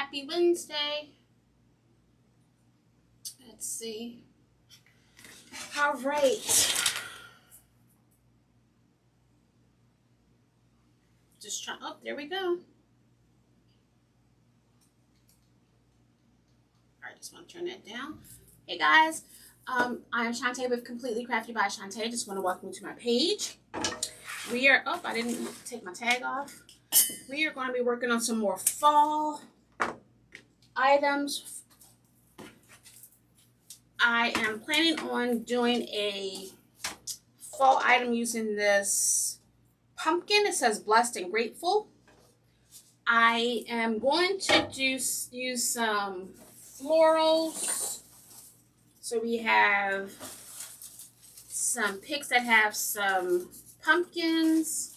Happy Wednesday. Let's see. All right. Just try. Oh, there we go. All right, just want to turn that down. Hey guys, I am Shantae with Completely Crafty by Shantae. Just want to welcome you to my page. We are. Oh, I didn't take my tag off. We are going to be working on some more fall items. I am planning on doing a fall item using this pumpkin. It says blessed and grateful. I am going to use some florals. So we have some picks that have some pumpkins.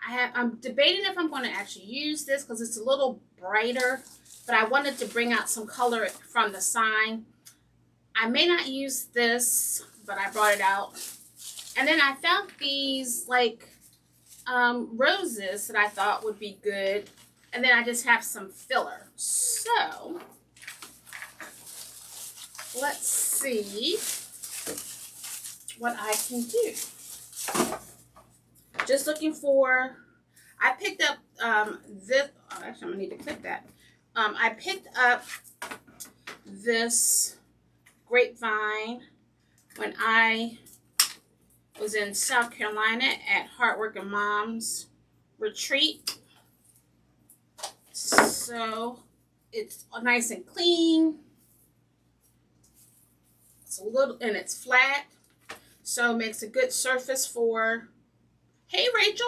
I'm debating if I'm going to actually use this because it's a little brighter, but I wanted to bring out some color from the sign. I may not use this, but I brought it out. And then I found these like roses that I thought would be good. And then I just have some filler. So let's see what I can do. Just looking for, I picked up this, oh, actually I'm gonna need to clip that. I picked up this grapevine when I was in South Carolina at Hardworking Moms Retreat. So it's nice and clean. It's a little, and it's flat. So it makes a good surface for, hey Rachel,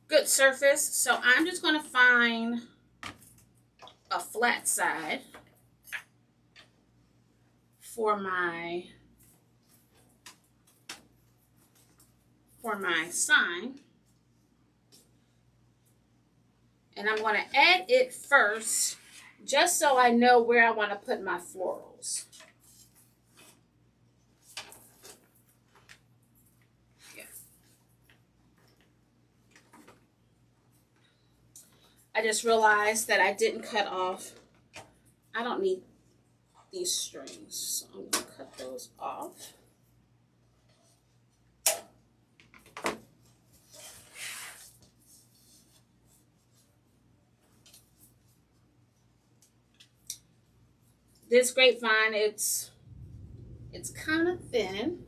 good surface. So I'm just going to find a flat side for my sign. And I'm going to add it first just so I know where I want to put my florals. I just realized that I didn't cut off. I don't need these strings, so I'm going to cut those off. This grapevine, it's kind of thin,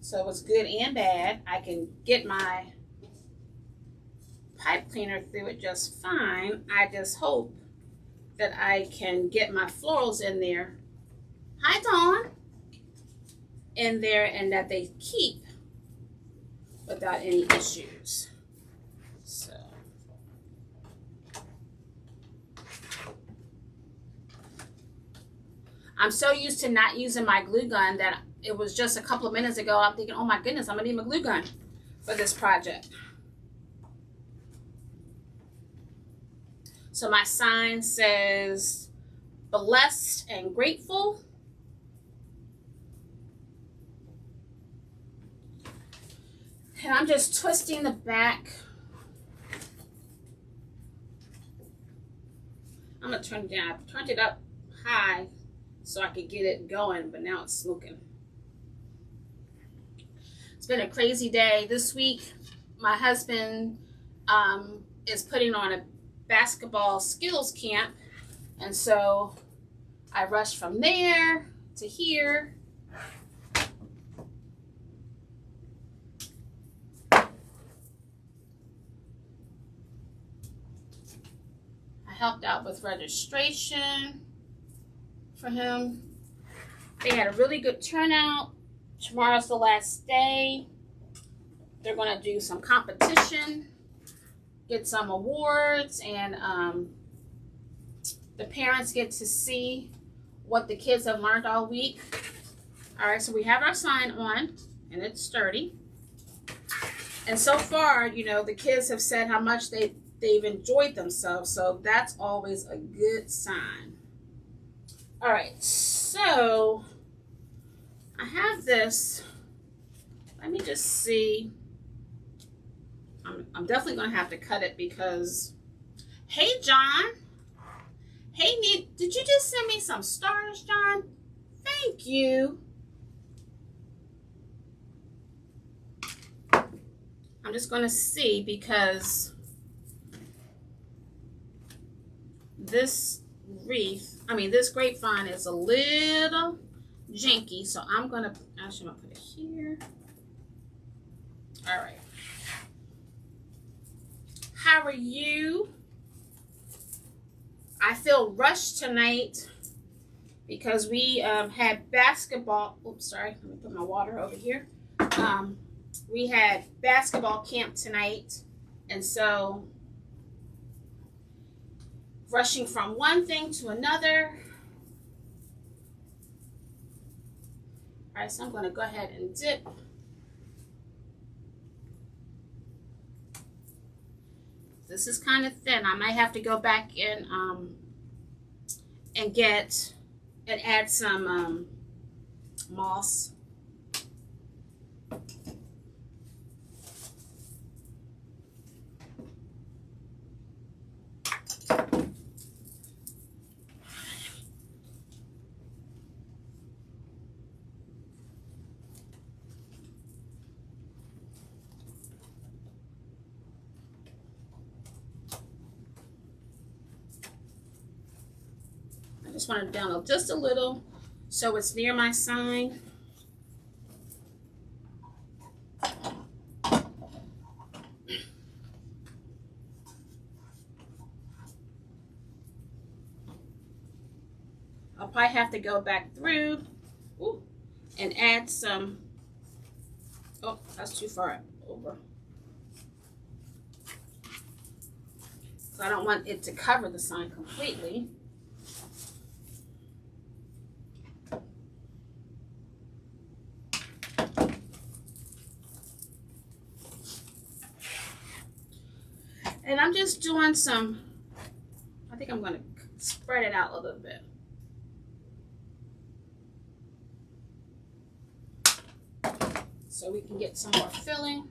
so it's good and bad. I can get my pipe cleaner through it just fine. I just hope that I can get my florals in there. Hi, Dawn. In there, and that they keep without any issues. So I'm so used to not using my glue gun that it was just a couple of minutes ago I'm thinking, oh my goodness, I'm gonna need my glue gun for this project. So my sign says blessed and grateful. And I'm just twisting the back. I'm gonna turn it down. I turned it up high so I could get it going, but now it's smoking. It's been a crazy day. This week, my husband is putting on a basketball skills camp, and so I rushed from there to here. I helped out with registration for him. They had a really good turnout. Tomorrow's the last day. They're going to do some competition, get some awards, and the parents get to see what the kids have learned all week. All right, so we have our sign on, and it's sturdy. And so far, you know, the kids have said how much they've enjoyed themselves, so that's always a good sign. All right, so I have this. Let me just see. I'm definitely going to have to cut it because, hey, John. Hey, Nick, did you just send me some stars, John? Thank you. I'm just going to see because this this grapevine is a little janky. So I'm going to, actually, I'm going to put it here. All right. How are you? I feel rushed tonight because we had basketball. Oops, sorry. Let me put my water over here. We had basketball camp tonight, and so rushing from one thing to another. All right, so I'm going to go ahead and dip. This is kind of thin. I might have to go back and add some moss. Just want to download just a little so it's near my sign. I'll probably have to go back through and add some. Oh, that's too far over. So I don't want it to cover the sign completely. And I'm just doing some, I think I'm going to spread it out a little bit. So we can get some more filling.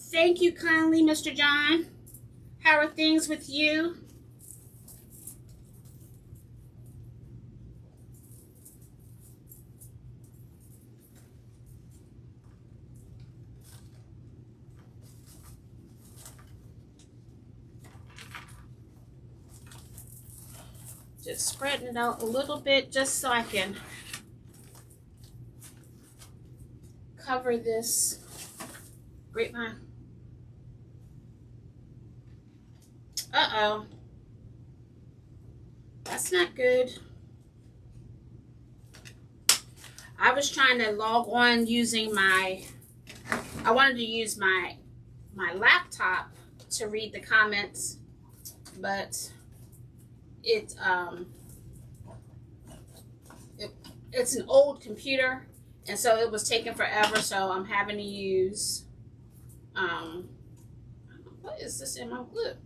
Thank you kindly, Mr. John. How are things with you? Just spreading it out a little bit just so I can cover this grapevine. Uh-oh. That's not good. I was trying to log on using I wanted to use my laptop to read the comments, but it's an old computer, and so it was taking forever, so I'm having to use what is this in my look?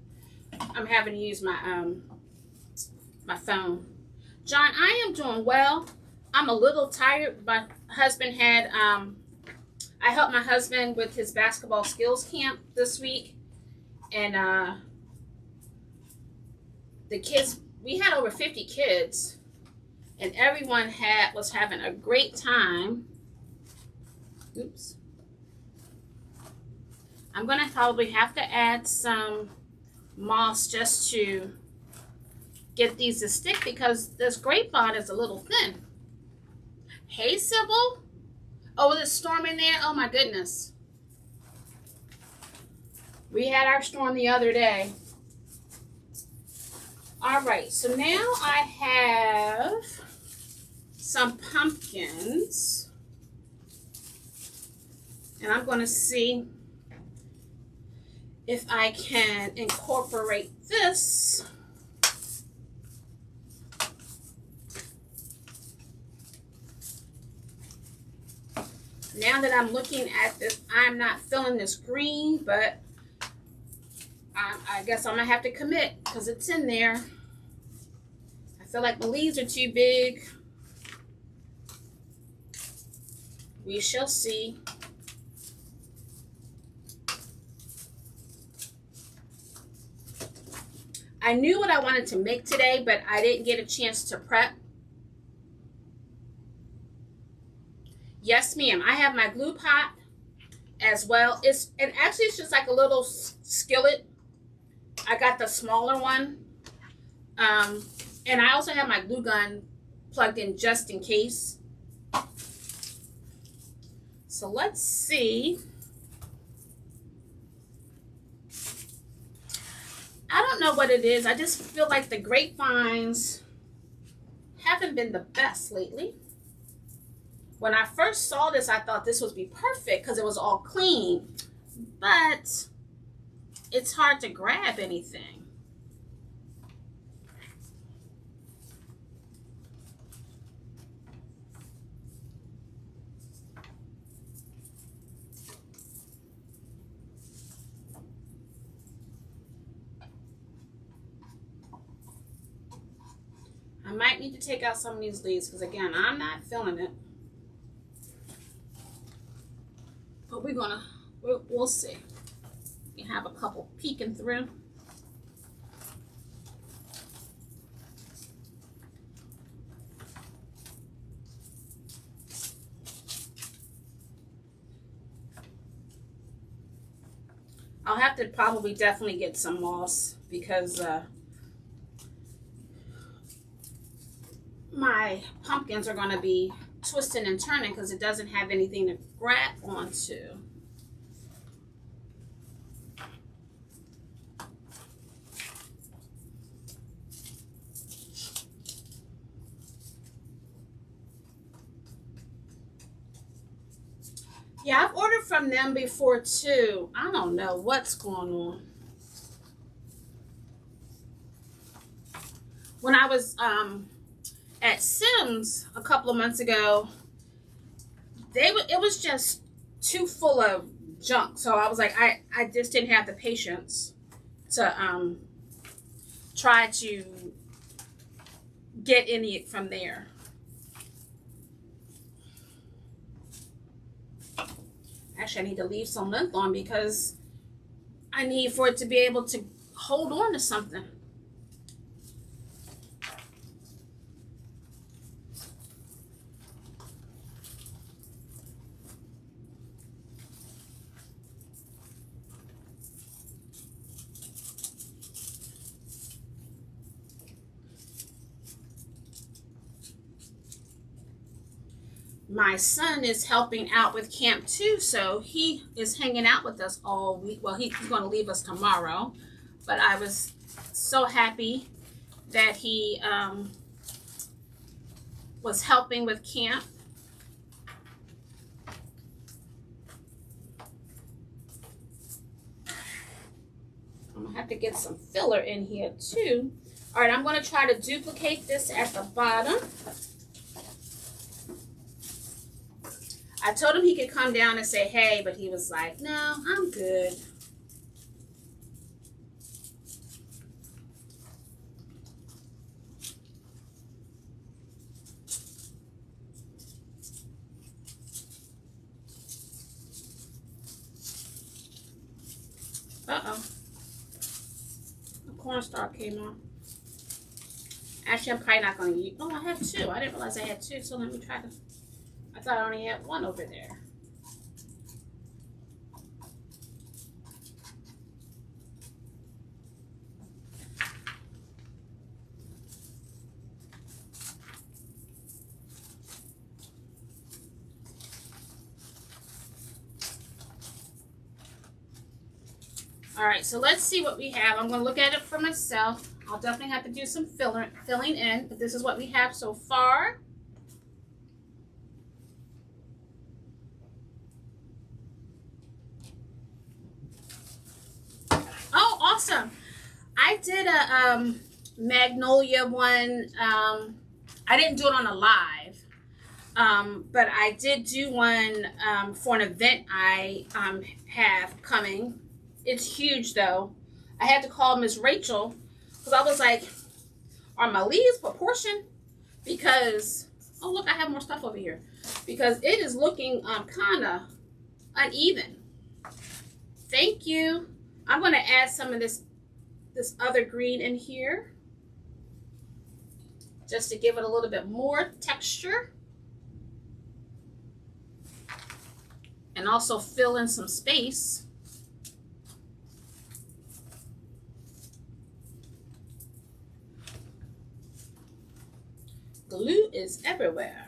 I'm having to use my my phone. John, I am doing well. I'm a little tired. My husband had I helped my husband with his basketball skills camp this week, and the kids, we had over 50 kids, and everyone was having a great time. Oops. I'm gonna probably have to add some moss just to get these to stick because this grapevine is a little thin. Hey, Sybil. Oh, is it storming there? Oh my goodness. We had our storm the other day. All right, so now I have some pumpkins, and I'm going to see if I can incorporate this. Now that I'm looking at this, I'm not feeling this green, but I guess I'm gonna have to commit because it's in there. I feel like my leaves are too big. We shall see. I knew what I wanted to make today, but I didn't get a chance to prep. Yes, ma'am. I have my glue pot as well. And actually it's just like a little skillet. I got the smaller one. And I also have my glue gun plugged in just in case. So let's see. I don't know what it is. I just feel like the grapevines haven't been the best lately. When I first saw this, I thought this would be perfect because it was all clean. But it's hard to grab anything. I might need to take out some of these leaves because, again, I'm not feeling it. But we'll see. We have a couple peeking through. I'll have to probably definitely get some moss because my pumpkins are going to be twisting and turning because it doesn't have anything to grab onto. Yeah, I've ordered from them before too. I don't know what's going on. When I was at Sims a couple of months ago, it was just too full of junk. So I was like, I just didn't have the patience to try to get any from there. Actually, I need to leave some length on because I need for it to be able to hold on to something. My son is helping out with camp too, so he is hanging out with us all week. Well, he's going to leave us tomorrow, but I was so happy that he was helping with camp. I'm going to have to get some filler in here too. All right, I'm going to try to duplicate this at the bottom. I told him he could come down and say hey, but he was like, no, I'm good. Uh-oh. The cornstarch came on. Actually, I'm probably not going to use... Oh, I have two. I didn't realize I had two, so let me try to... I thought I only had one over there. All right, so let's see what we have. I'm going to look at it for myself. I'll definitely have to do some filling in, but this is what we have so far. Oh, awesome. I did a magnolia one. I didn't do it on a live, but I did do one for an event I have coming. It's huge though. I had to call Miss Rachel because I was like, are my leaves proportioned? Because, oh look, I have more stuff over here. Because it is looking kind of uneven. Thank you. I'm going to add some of this other green in here just to give it a little bit more texture. And also fill in some space. Glue is everywhere.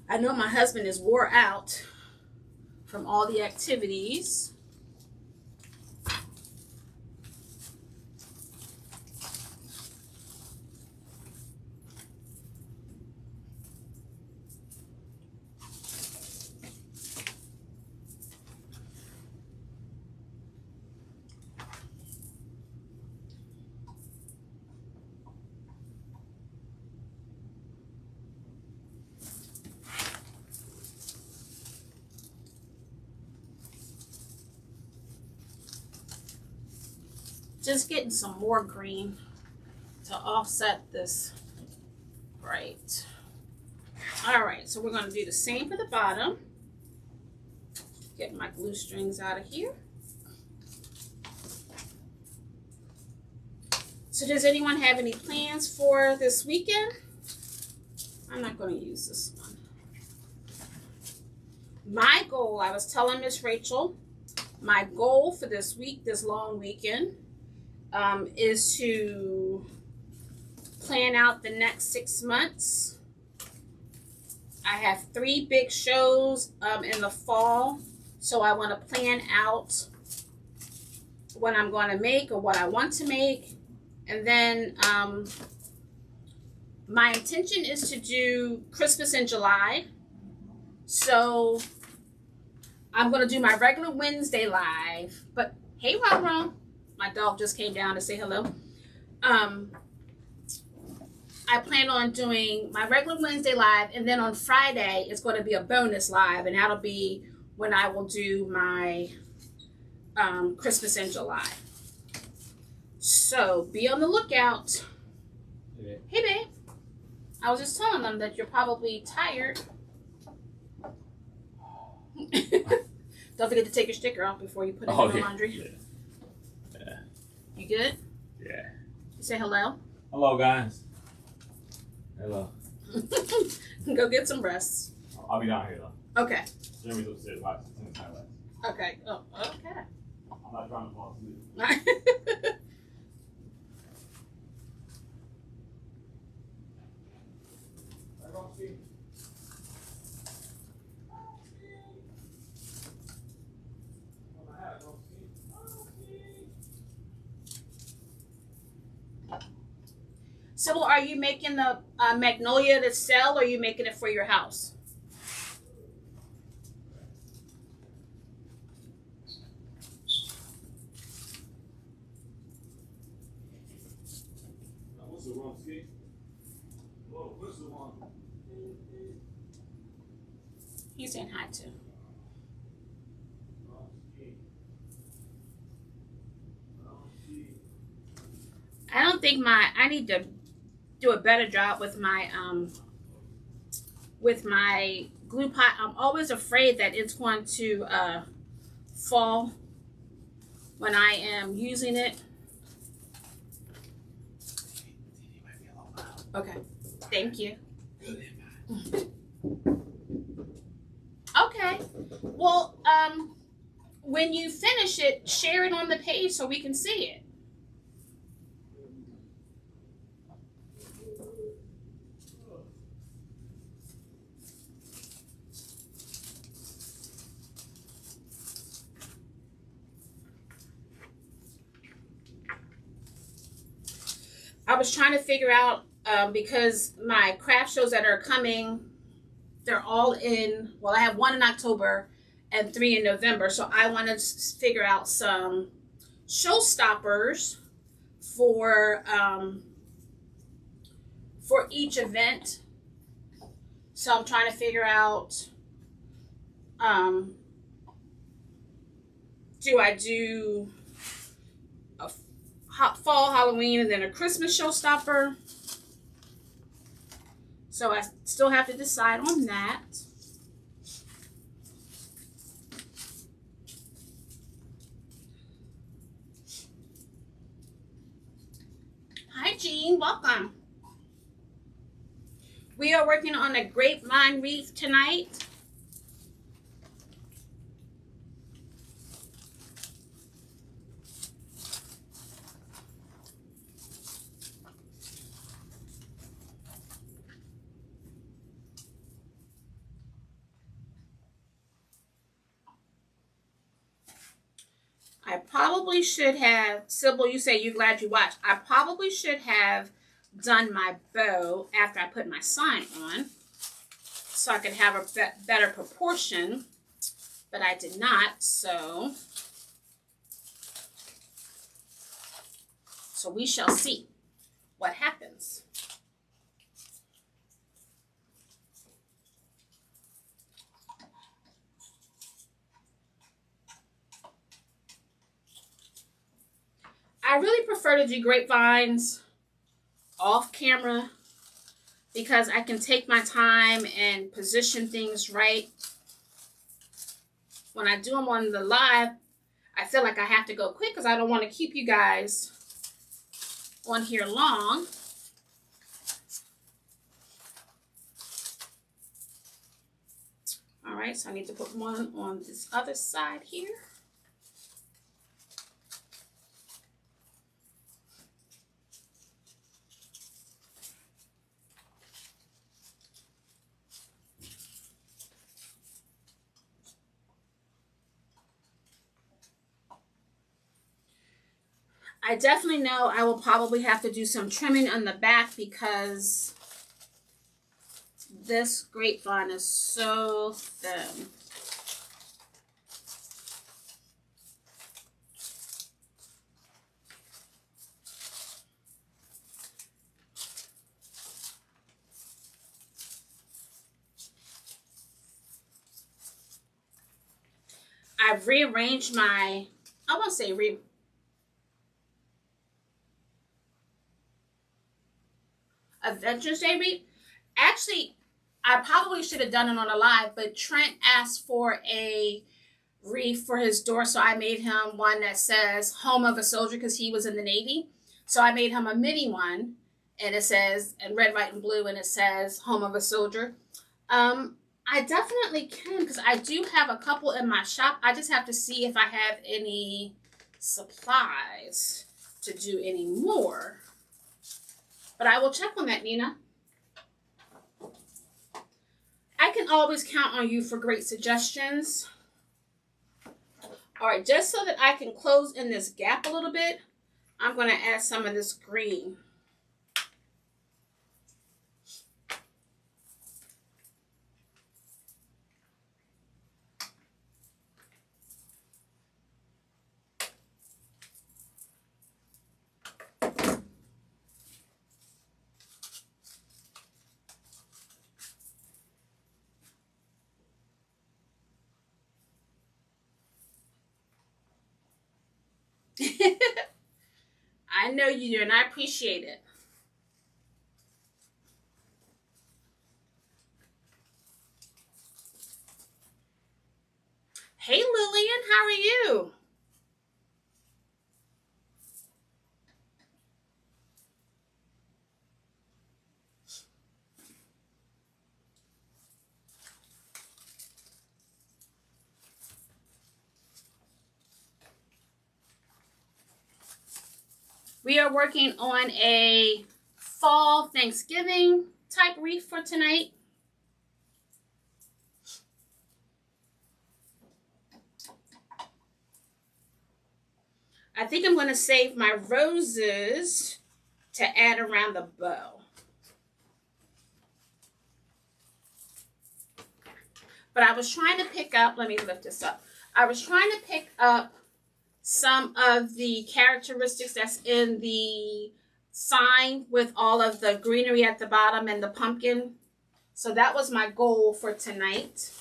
I know my husband is wore out from all the activities. Just getting some more green to offset this bright. All right, so we're going to do the same for the bottom. Get my glue strings out of here. So does anyone have any plans for this weekend? I'm not going to use this one. My goal, I was telling Miss Rachel, my goal for this week, this long weekend, is to plan out the next 6 months. I have 3 big shows in the fall, so I want to plan out what I'm going to make or what I want to make. And then my intention is to do Christmas in July. So I'm going to do my regular Wednesday live. But hey, Ron, my dog just came down to say hello. I plan on doing my regular Wednesday live, and then on Friday it's going to be a bonus live, and that'll be when I will do my Christmas in July. So be on the lookout. Yeah. Hey, babe. I was just telling them that you're probably tired. Don't forget to take your sticker off before you put it in the laundry. Yeah. You good? Yeah. Say hello. Hello, guys. Hello. Go get some rest. I'll be down here though. Okay. Jeremy's upstairs watching tennis highlights. Okay. Oh, okay. I'm not trying to fall asleep. So are you making the magnolia to sell, or are you making it for your house? What's the wrong ski? Whoa, what's the wrong? He's saying hi too. I don't think I need to do a better job with my glue pot. I'm always afraid that it's going to fall when I am using it. Okay, thank you. Okay, well, when you finish it, share it on the page so we can see it. I was trying to figure out, because my craft shows that are coming, they're all in, well, I have 1 in October and 3 in November. So I want to figure out some showstoppers for each event. So I'm trying to figure out, do I do a fall Halloween and then a Christmas showstopper? So I still have to decide on that. Hi, Jean. Welcome. We are working on a grapevine wreath tonight. I probably should have, Sybil, you say you're glad you watched. I probably should have done my bow after I put my sign on so I could have a better proportion, but I did not, so we shall see what happens. I really prefer to do grapevines off camera because I can take my time and position things right. When I do them on the live, I feel like I have to go quick because I don't want to keep you guys on here long. All right, so I need to put one on this other side here. I definitely know I will probably have to do some trimming on the back because this grapevine is so thin. I've rearranged my, I won't say Adventures Day wreath. Actually, I probably should have done it on a live, but Trent asked for a wreath for his door, so I made him one that says Home of a Soldier because he was in the Navy. So I made him a mini one, and it says, in red, white, and blue, and it says Home of a Soldier. I definitely can because I do have a couple in my shop. I just have to see if I have any supplies to do any more. But I will check on that, Nina. I can always count on you for great suggestions. All right, just so that I can close in this gap a little bit, I'm going to add some of this green. I know you do, and I appreciate it. Hey, Lillian, how are you? We are working on a fall Thanksgiving type wreath for tonight. I think I'm going to save my roses to add around the bow. But I was trying to pick up, let me lift this up. I was trying to pick up some of the characteristics that's in the sign with all of the greenery at the bottom and the pumpkin. So that was my goal for tonight.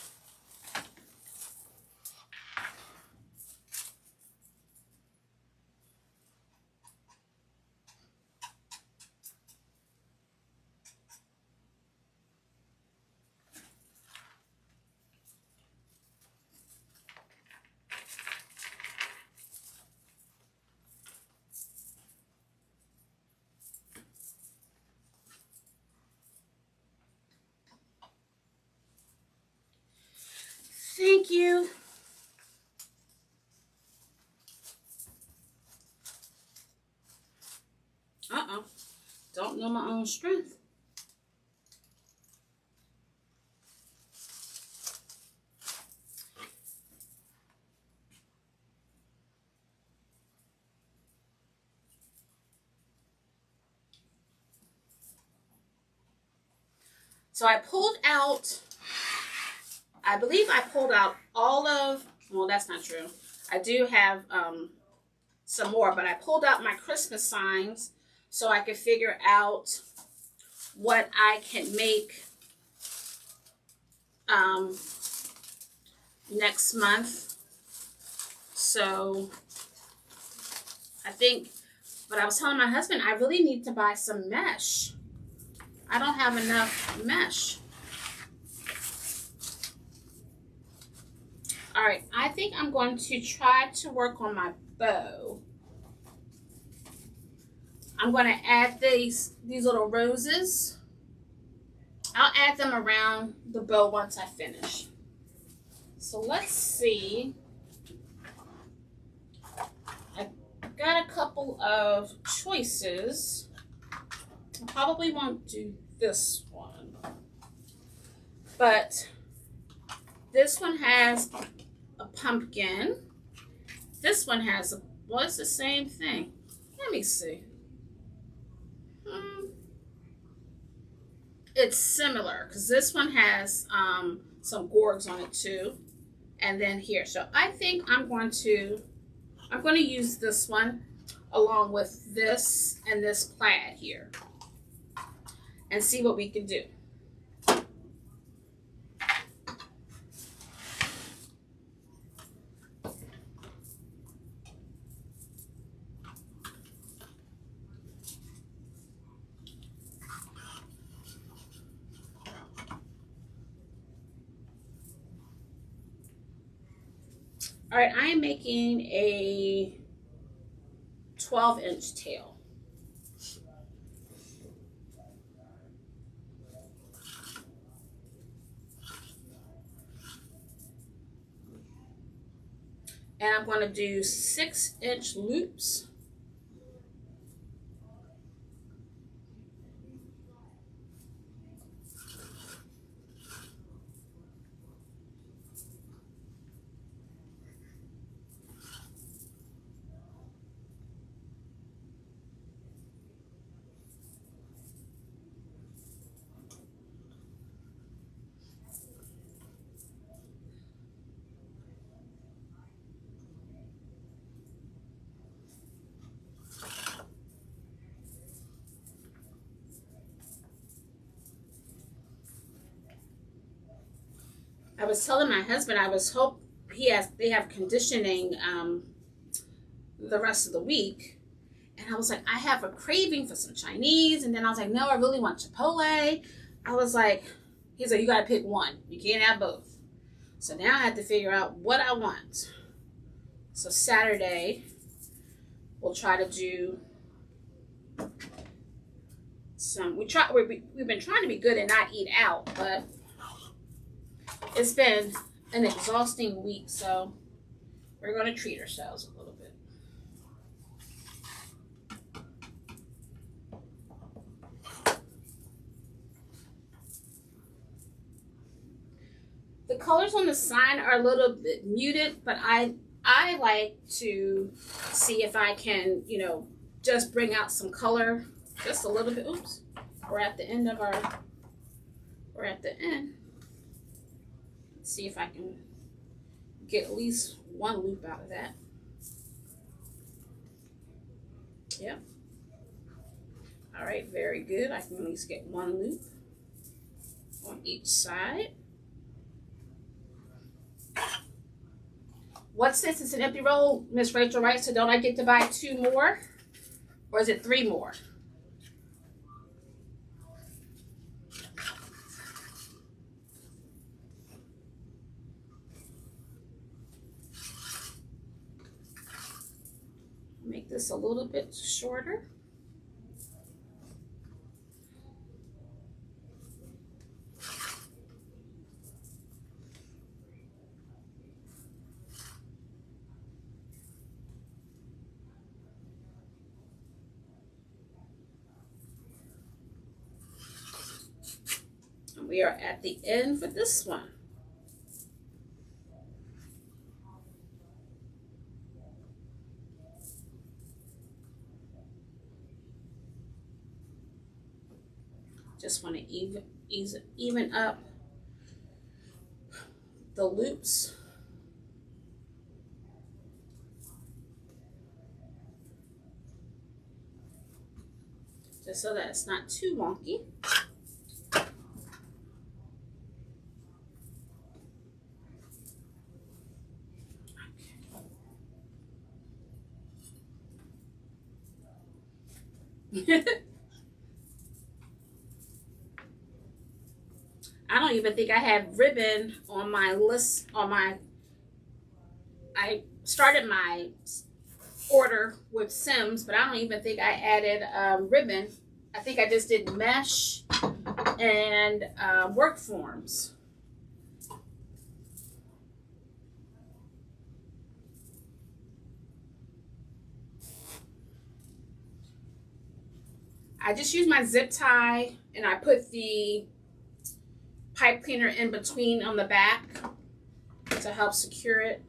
Thank you. Uh-oh. Don't know my own strength. So I pulled out, I believe I pulled out all of, well, that's not true. I do have some more, but I pulled out my Christmas signs so I could figure out what I can make next month. So I think, but I was telling my husband, I really need to buy some mesh. I don't have enough mesh. All right, I think I'm going to try to work on my bow. I'm going to add these little roses. I'll add them around the bow once I finish. So let's see. I got a couple of choices. I probably won't do this one, but this one has a pumpkin. This one has a, well, it's the same thing. Let me see. It's similar because this one has some gourds on it too, and then here. So I think I'm going to use this one along with this and this plaid here, and see what we can do. All right, I am making a 12-inch tail. And I'm going to do 6-inch loops. I was telling my husband they have conditioning the rest of the week, and I was like, I have a craving for some Chinese, and then I was like, no, I really want Chipotle. I was like, he's like, you gotta pick one. You can't have both. So now I have to figure out what I want. So Saturday, we'll try to do some. We've been trying to be good and not eat out, but it's been an exhausting week, so we're going to treat ourselves a little bit. The colors on the sign are a little bit muted, but I like to see if I can, just bring out some color just a little bit. Oops. We're at the end. Let's see if I can get at least one loop out of that. Yep. All right, very good. I can at least get one loop on each side. What's this? It's an empty roll, Miss Rachel, right? So don't I get to buy 2 more? Or is it 3 more? Make this a little bit shorter. And we are at the end for this one. Just want to even up the loops. Just so that it's not too wonky. I don't even think I had ribbon on my list, I started my order with Sims, but I don't even think I added ribbon. I think I just did mesh and work forms. I just used my zip tie and I put the pipe cleaner in between on the back to help secure it.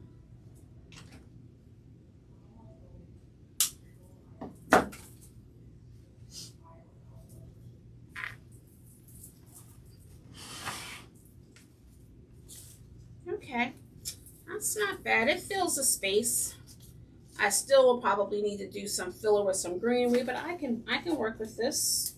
Okay, that's not bad. It fills the space. I still will probably need to do some filler with some greenery, but I can work with this.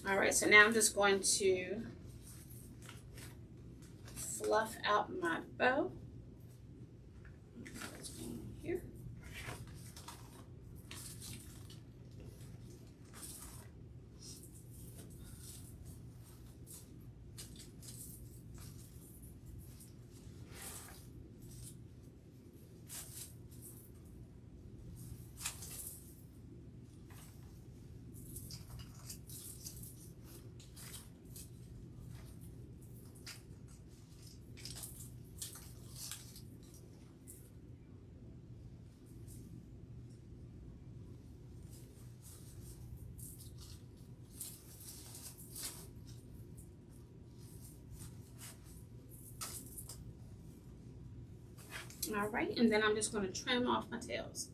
All right, so now I'm just going to fluff out my bow. Here. All right, and then I'm just going to trim off my tails.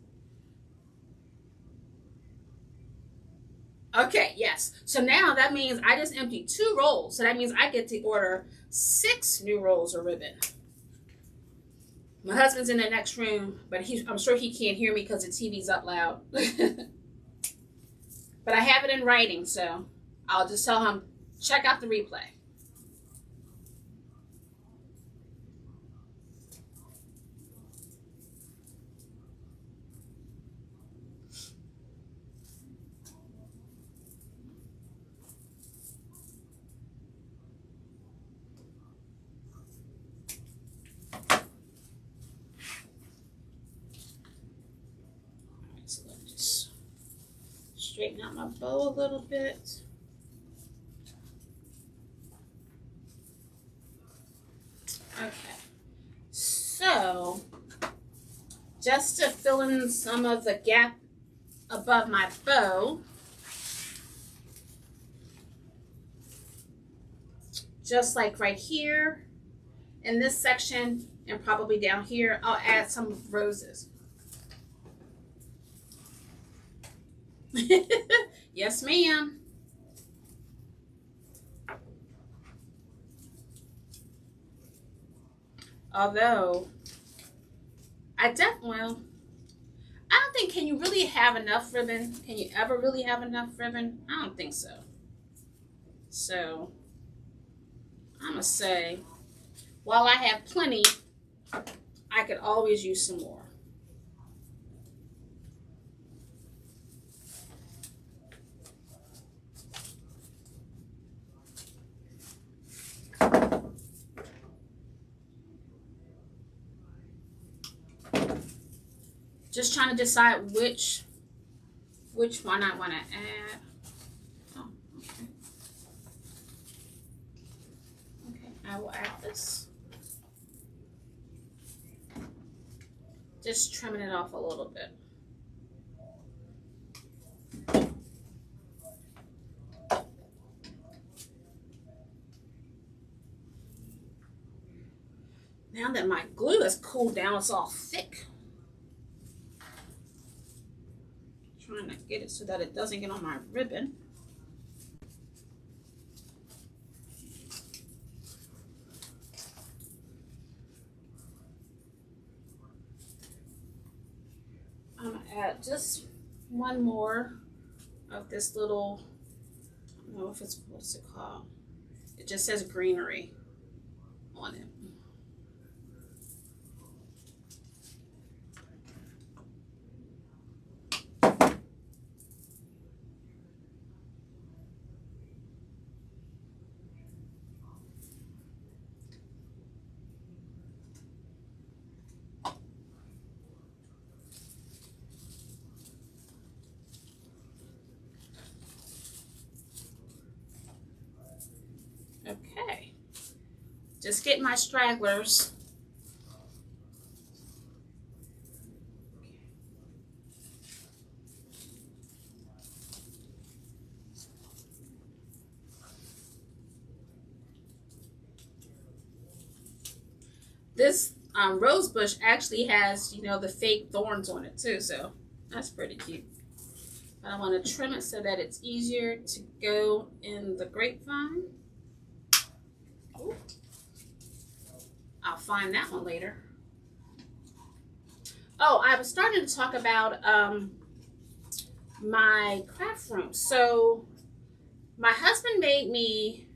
Okay, yes. So now that means I just emptied 2 rolls. So that means I get to order 6 new rolls of ribbon. My husband's in the next room, but I'm sure he can't hear me because the TV's up loud. But I have it in writing, so I'll just tell him, check out the replay. So let me just straighten out my bow a little bit. Okay, so just to fill in some of the gap above my bow, just like right here, in this section and probably down here, I'll add some roses. Yes, ma'am. Although, well, I don't think, can you really have enough ribbon? Can you ever really have enough ribbon? I don't think so. So, I'm going to say, while I have plenty, I could always use some more. Just trying to decide which one I want to add. Oh, okay. Okay, I will add this. Just trimming it off a little bit. Now that my glue has cooled down, it's all thick. Trying to get it so that it doesn't get on my ribbon. I'm gonna add just one more of this little, I don't know if it's, what's it called? It just says greenery on it. Okay, just get my stragglers. This rose bush actually has, you know, the fake thorns on it too, so that's pretty cute. But I want to trim it so that it's easier to go in the grapevine. Ooh. I'll find that one later. Oh, I was starting to talk about my craft room. So my husband made me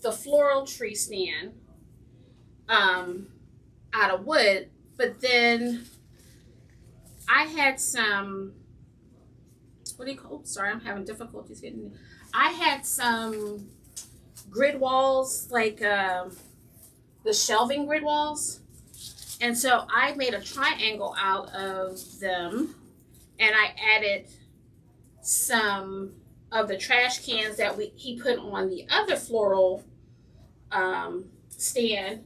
the floral tree stand out of wood, but then I had some, what do you call, oops, sorry, I'm having difficulties getting it. I had some grid walls, like the shelving grid walls. And so I made a triangle out of them, and I added some of the trash cans that he put on the other floral stand,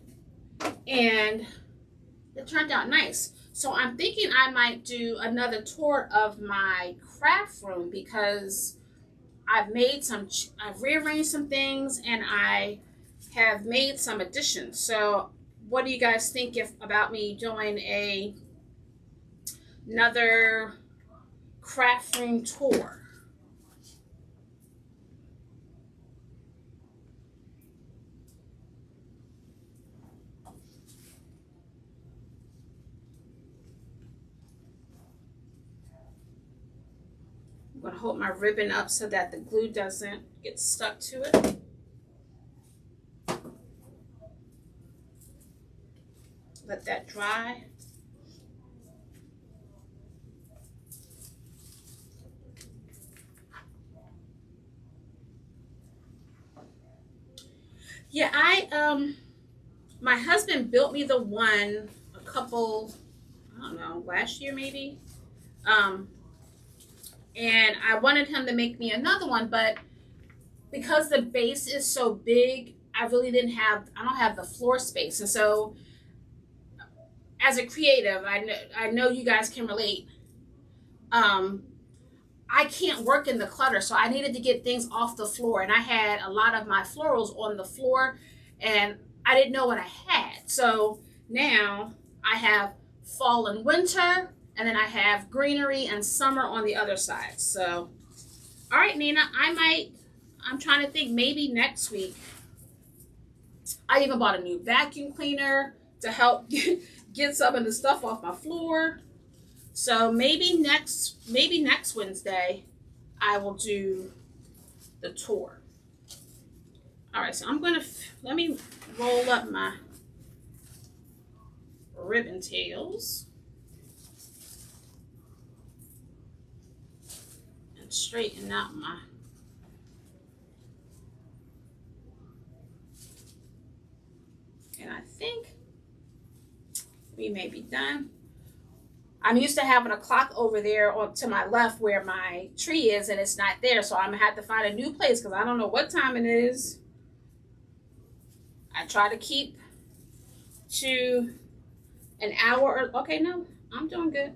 and it turned out nice. So I'm thinking I might do another tour of my craft room, because I've rearranged some things, and I have made some additions. So what do you guys think about me doing another craft room tour? I'm going to hold my ribbon up so that the glue doesn't get stuck to it. Let that dry. Yeah, my husband built me the one a couple, I don't know, last year maybe. And I wanted him to make me another one, but because the base is so big, I don't have the floor space. And so as a creative, I know you guys can relate. I can't work in the clutter, so I needed to get things off the floor, and I had a lot of my florals on the floor, and I didn't know what I had. So now I have fall and winter, and then I have greenery and summer on the other side. So, all right, Nina, I'm trying to think, maybe next week. I even bought a new vacuum cleaner to help get some of the stuff off my floor. So maybe next Wednesday I will do the tour. All right, so let me roll up my ribbon tails and straighten out and I think we may be done. I'm used to having a clock over there to my left where my tree is, and it's not there. So I'm going to have to find a new place because I don't know what time it is. I try to keep to an hour. Okay, no, I'm doing good.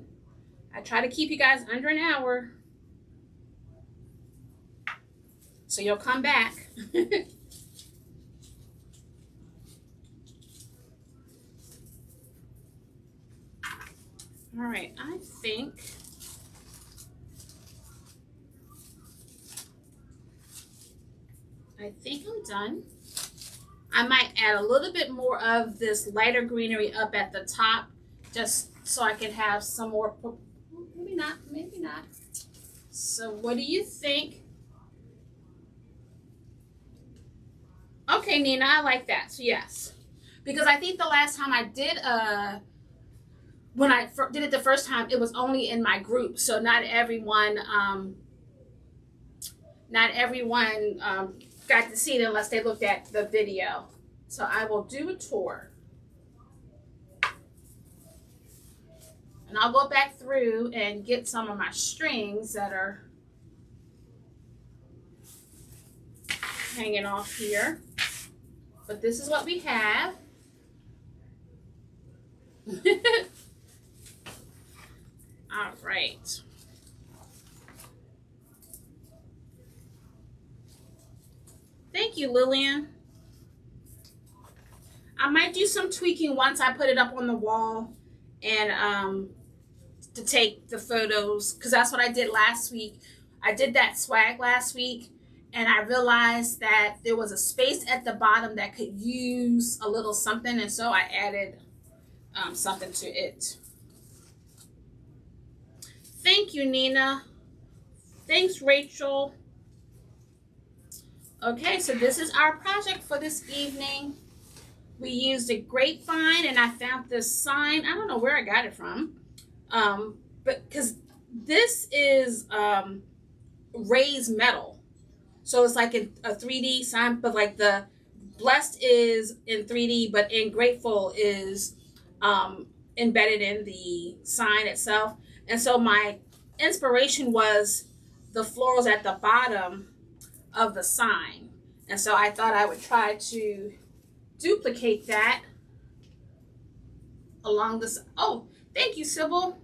I try to keep you guys under an hour. So you'll come back. All right, I think I'm done. I might add a little bit more of this lighter greenery up at the top just so I can have some more, maybe not. So what do you think? Okay, Nina, I like that. So yes, because I think the last time I did when I did it the first time, it was only in my group, so not everyone got to see it unless they looked at the video. So I will do a tour, and I'll go back through and get some of my strings that are hanging off here. But this is what we have. All right. Thank you, Lillian. I might do some tweaking once I put it up on the wall and to take the photos, because that's what I did last week. I did that swag last week, and I realized that there was a space at the bottom that could use a little something, and so I added something to it. Thank you, Nina. Thanks, Rachel. Okay, so this is our project for this evening. We used a grapevine, and I found this sign. I don't know where I got it from, but because this is raised metal, so it's like a 3D sign, but like the blessed is in 3D, but in grateful is embedded in the sign itself. And so my inspiration was the florals at the bottom of the sign. And so I thought I would try to duplicate that along this. Oh, thank you, Sybil.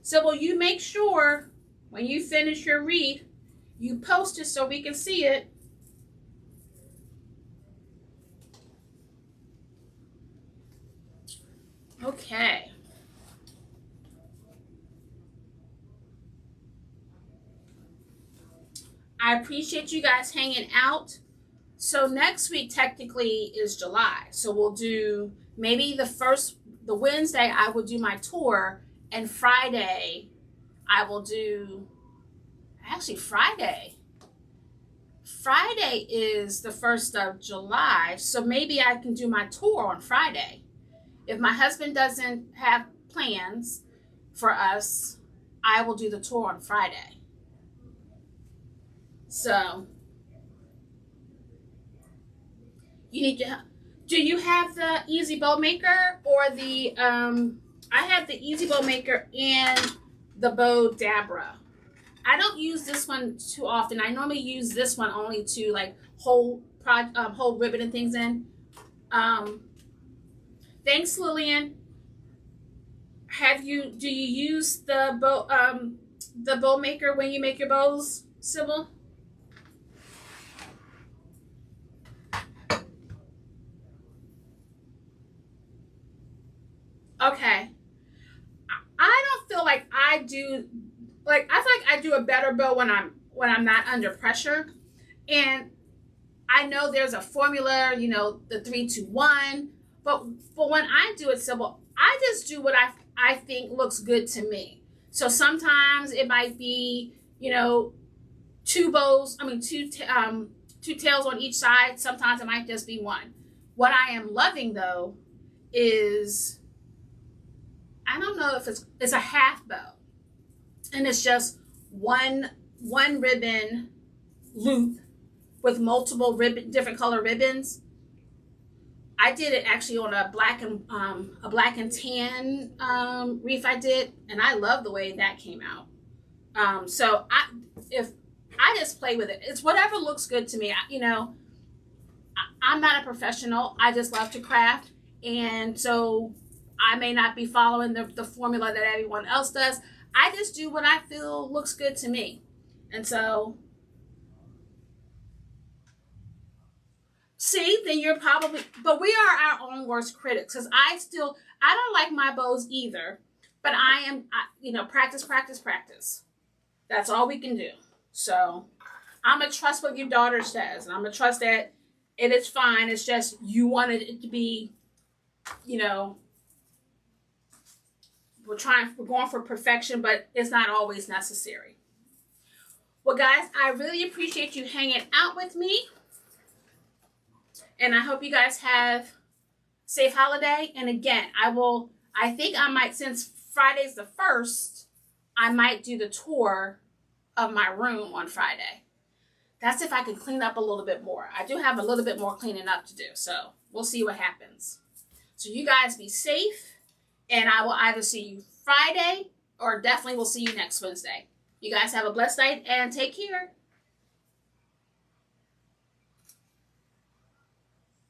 Sybil, you make sure when you finish your wreath, you post it so we can see it. Okay. I appreciate you guys hanging out. So next week technically is July. So we'll do maybe the Wednesday I will do my tour, and Friday I will do, actually Friday is the 1st of July. So maybe I can do my tour on Friday. If my husband doesn't have plans for us, I will do the tour on Friday. So you need to, do you have the Easy Bow Maker or the, I have the Easy Bow Maker and the Bow Dabra. I don't use this one too often. I normally use this one only to like hold ribbon and things in. Thanks, Lillian. Do you use the bow maker when you make your bows, Sybil? Okay. I don't feel like I do, like, I feel like I do a better bow when I'm not under pressure. And I know there's a formula, you know, the 3-2-1, but when I do it simple, I just do what I think looks good to me. So sometimes it might be, you know, two bows, I mean two tails on each side. Sometimes it might just be one. What I am loving though is, I don't know if it's a half bow, and it's just one ribbon loop with multiple different color ribbons. I did it actually on a black and tan wreath I did, and I love the way that came out. So if I just play with it, it's whatever looks good to me. You know, I'm not a professional. I just love to craft, and so I may not be following the formula that everyone else does. I just do what I feel looks good to me, and so. See, then you're probably, but we are our own worst critics, because I don't like my bows either, but you know, practice, practice, practice. That's all we can do. So I'm going to trust what your daughter says, and I'm going to trust that it is fine. It's just you wanted it to be, you know, we're going for perfection, but it's not always necessary. Well, guys, I really appreciate you hanging out with me. And I hope you guys have safe holiday. And again, I think I might, since Friday's the 1st, I might do the tour of my room on Friday. That's if I can clean up a little bit more. I do have a little bit more cleaning up to do, so we'll see what happens. So you guys be safe, and I will either see you Friday or definitely will see you next Wednesday. You guys have a blessed night and take care.